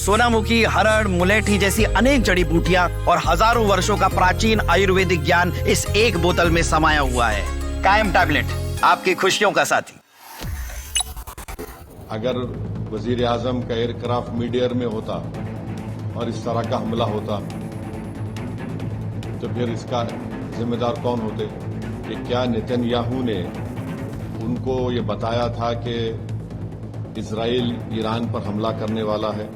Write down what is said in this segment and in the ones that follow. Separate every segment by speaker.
Speaker 1: सोनामुखी, हरड़, मुलेठी जैसी अनेक जड़ी बूटियां और हजारों वर्षों का प्राचीन आयुर्वेदिक ज्ञान इस एक बोतल में समाया हुआ है। कायम टैबलेट, आपकी खुशियों का साथी।
Speaker 2: अगर वजीर आजम का एयरक्राफ्ट मीडियर में होता और इस तरह का हमला होता तो फिर इसका जिम्मेदार कौन होते? कि क्या नेतन्याहू ने उनको ये बताया था कि इजराइल ईरान पर हमला करने वाला है?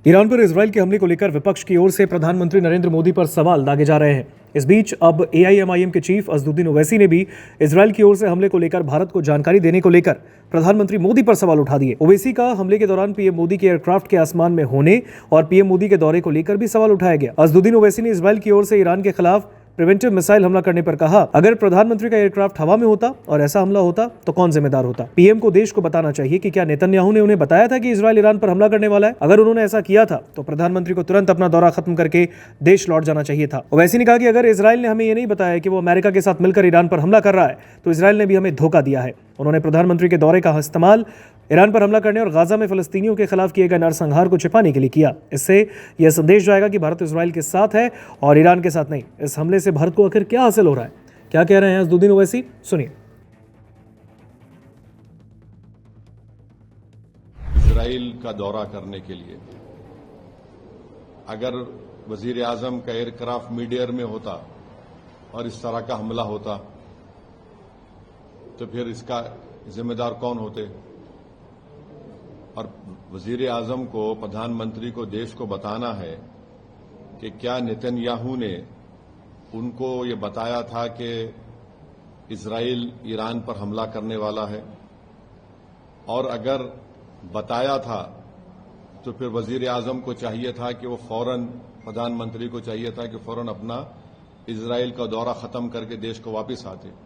Speaker 3: ईरान पर इजराइल के हमले को लेकर विपक्ष की ओर से प्रधानमंत्री नरेंद्र मोदी पर सवाल दागे जा रहे हैं। इस बीच अब एआईएमआईएम के चीफ असदुद्दीन ओवैसी ने भी इजराइल की ओर से हमले को लेकर भारत को जानकारी देने को लेकर प्रधानमंत्री मोदी पर सवाल उठा दिए। ओवैसी का हमले के दौरान पीएम मोदी के एयरक्राफ्ट के आसमान में होने और पीएम मोदी के दौरे को लेकर भी सवाल उठाया गया। असदुद्दीन ओवैसी ने इजराइल की ओर से ईरान के खिलाफ प्रिवेंटिव मिसाइल हमला करने पर कहा, अगर प्रधानमंत्री का एयरक्राफ्ट हवा में होता और ऐसा हमला होता तो कौन जिम्मेदार होता? पीएम को देश को बताना चाहिए कि क्या नेतन्याहू ने उन्हें बताया था कि इजराइल ईरान पर हमला करने वाला है? अगर उन्होंने ऐसा किया था तो प्रधानमंत्री को तुरंत अपना दौरा खत्म करके देश लौट जाना चाहिए था। ओवैसी ने कहा कि अगर इजराइल ने हमें यह नहीं बताया कि वो अमेरिका के साथ मिलकर ईरान पर हमला कर रहा है तो इजराइल ने भी हमें धोखा दिया है। उन्होंने प्रधानमंत्री के दौरे का इस्तेमाल ईरान पर हमला करने और गाजा में फलस्तीनियों के खिलाफ किए गए नरसंहार को छिपाने के लिए किया। इससे यह संदेश जाएगा कि भारत इजराइल के साथ है और ईरान के साथ नहीं। इस हमले से भारत को आखिर क्या हासिल हो रहा है? क्या कह रहे हैं असदुद्दीन ओवैसी, सुनिए।
Speaker 2: इजराइल का दौरा करने के लिए अगर वजीर आजम का एयरक्राफ्ट मीडियर में होता और इस तरह का हमला होता तो फिर इसका जिम्मेदार कौन होते? और वजीर आजम को, प्रधानमंत्री को देश को बताना है कि क्या नेतन्याहू ने उनको ये बताया था कि इजराइल ईरान पर हमला करने वाला है? और अगर बताया था तो फिर वजीर आजम को चाहिए था कि वो फौरन, प्रधानमंत्री को चाहिए था कि फौरन अपना इजराइल का दौरा खत्म करके देश को वापस आते।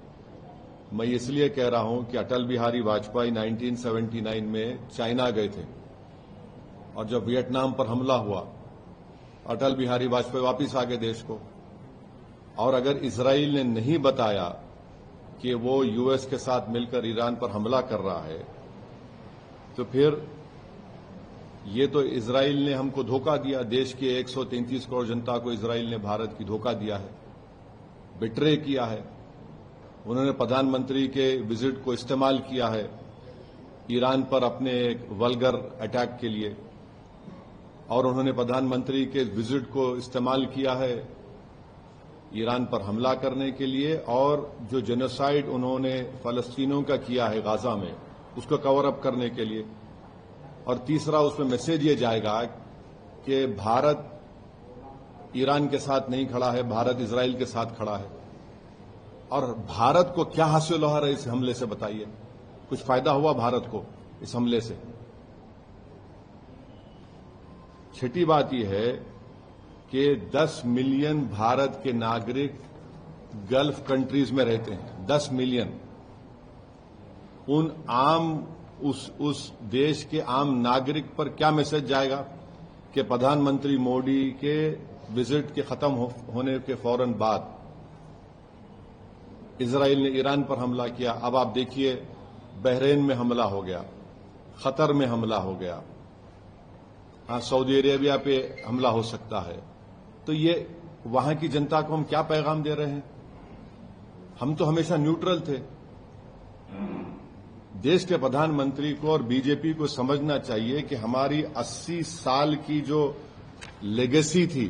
Speaker 2: मैं इसलिए कह रहा हूं कि अटल बिहारी वाजपेयी 1979 में चाइना गए थे और जब वियतनाम पर हमला हुआ अटल बिहारी वाजपेयी वापस आ गए देश को। और अगर इजराइल ने नहीं बताया कि वो यूएस के साथ मिलकर ईरान पर हमला कर रहा है तो फिर ये तो इजराइल ने हमको धोखा दिया। देश के 133 करोड़ जनता को इजराइल ने, भारत की, धोखा दिया है, बिट्रे किया है। उन्होंने प्रधानमंत्री के विजिट को इस्तेमाल किया है ईरान पर अपने वल्गर अटैक के लिए, और उन्होंने प्रधानमंत्री के विजिट को इस्तेमाल किया है ईरान पर हमला करने के लिए, और जो जेनोसाइड उन्होंने फलस्तीनियों का किया है गाजा में उसको कवर अप करने के लिए। और तीसरा, उसमें मैसेज ये जाएगा कि भारत ईरान के साथ नहीं खड़ा है, भारत इजराइल के साथ खड़ा है। और भारत को क्या हासिल हो रहा है इस हमले से, बताइए? कुछ फायदा हुआ भारत को इस हमले से? छठी बात यह है कि 10 मिलियन भारत के नागरिक गल्फ कंट्रीज में रहते हैं। 10 मिलियन। उन आम उस देश के आम नागरिक पर क्या मैसेज जाएगा कि प्रधानमंत्री मोदी के विजिट के खत्म होने के फौरन बाद इजराइल ने ईरान पर हमला किया। अब आप देखिए, बहरीन में हमला हो गया, कतर में हमला हो गया, हाँ, सऊदी अरेबिया पे हमला हो सकता है। तो ये वहां की जनता को हम क्या पैगाम दे रहे हैं? हम तो हमेशा न्यूट्रल थे। देश के प्रधानमंत्री को और बीजेपी को समझना चाहिए कि हमारी 80 साल की जो लेगेसी थी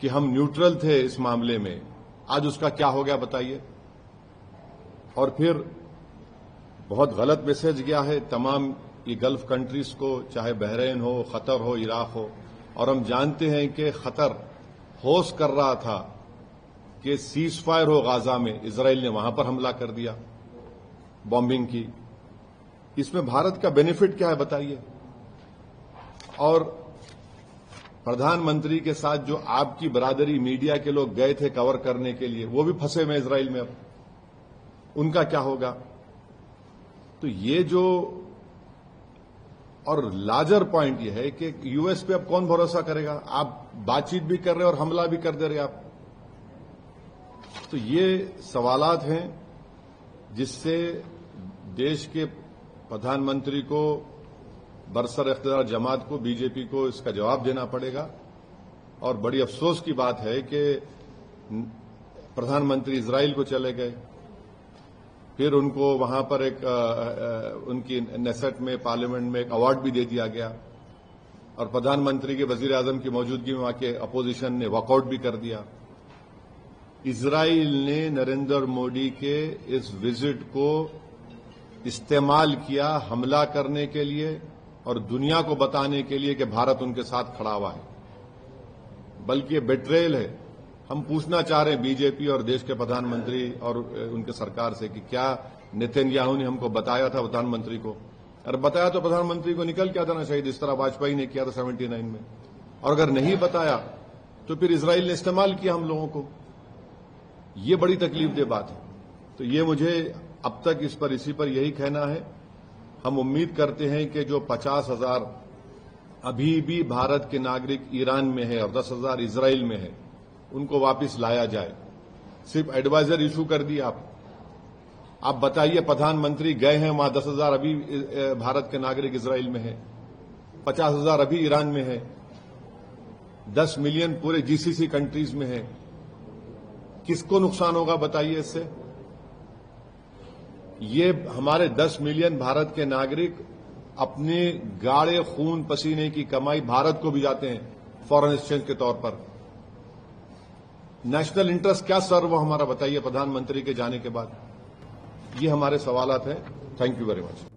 Speaker 2: कि हम न्यूट्रल थे इस मामले में, आज उसका क्या हो गया बताइए? और फिर बहुत गलत मैसेज गया है तमाम ये गल्फ कंट्रीज को, चाहे बहरीन हो, कतर हो, इराक हो। और हम जानते हैं कि कतर होस्ट कर रहा था कि सीज फायर हो गाजा में, इजराइल ने वहां पर हमला कर दिया, बॉम्बिंग की। इसमें भारत का बेनिफिट क्या है बताइए? और प्रधानमंत्री के साथ जो आपकी बरादरी मीडिया के लोग गए थे कवर करने के लिए, वो भी फंसे हुए इजराइल में। अब उनका क्या होगा? तो ये जो, और लार्जर पॉइंट ये है कि यूएस पे अब कौन भरोसा करेगा? आप बातचीत भी कर रहे और हमला भी कर दे रहे आप। तो ये सवालात हैं जिससे देश के प्रधानमंत्री को बरसर इख्तियार जमात को, बीजेपी को इसका जवाब देना पड़ेगा। और बड़ी अफसोस की बात है कि प्रधानमंत्री इजराइल को चले गए, फिर उनको वहां पर उनकी नेसेट में, पार्लियामेंट में एक अवार्ड भी दे दिया गया, और प्रधानमंत्री के वजीर आजम की मौजूदगी में वहां के अपोजिशन ने वॉकआउट भी कर दिया। इजराइल ने नरेंद्र मोदी के इस विजिट को इस्तेमाल किया हमला करने के लिए और दुनिया को बताने के लिए कि भारत उनके साथ खड़ा हुआ है, बल्कि ये बेट्रेयल है। हम पूछना चाह रहे हैं बीजेपी और देश के प्रधानमंत्री और उनके सरकार से कि क्या नेतन्याहू ने हमको बताया था प्रधानमंत्री को? अगर बताया तो प्रधानमंत्री को निकल के आ जाना चाहिए, जिस तरह वाजपेयी ने किया था 79 में। और अगर नहीं बताया तो फिर इजराइल ने इस्तेमाल किया हम लोगों को। ये बड़ी तकलीफदेह बात है। तो ये मुझे अब तक इसी पर यही कहना है। हम उम्मीद करते हैं कि जो 50,000 अभी भी भारत के नागरिक ईरान में है और 10,000 इजराइल में है, उनको वापस लाया जाए। सिर्फ एडवाइजर इशू कर दिया आप बताइए, प्रधानमंत्री गए हैं वहां, 10,000 अभी भारत के नागरिक इजराइल में है, 50,000 अभी ईरान में है, 10 मिलियन पूरे जीसीसी कंट्रीज में है। किसको नुकसान होगा बताइए इससे? ये हमारे 10 मिलियन भारत के नागरिक अपने गाढ़े खून पसीने की कमाई भारत को भी जाते हैं फॉरेन एक्सचेंज के तौर पर। नेशनल इंटरेस्ट क्या सर्व हमारा बताइए प्रधानमंत्री के जाने के बाद? ये हमारे सवालात हैं। Thank you very much.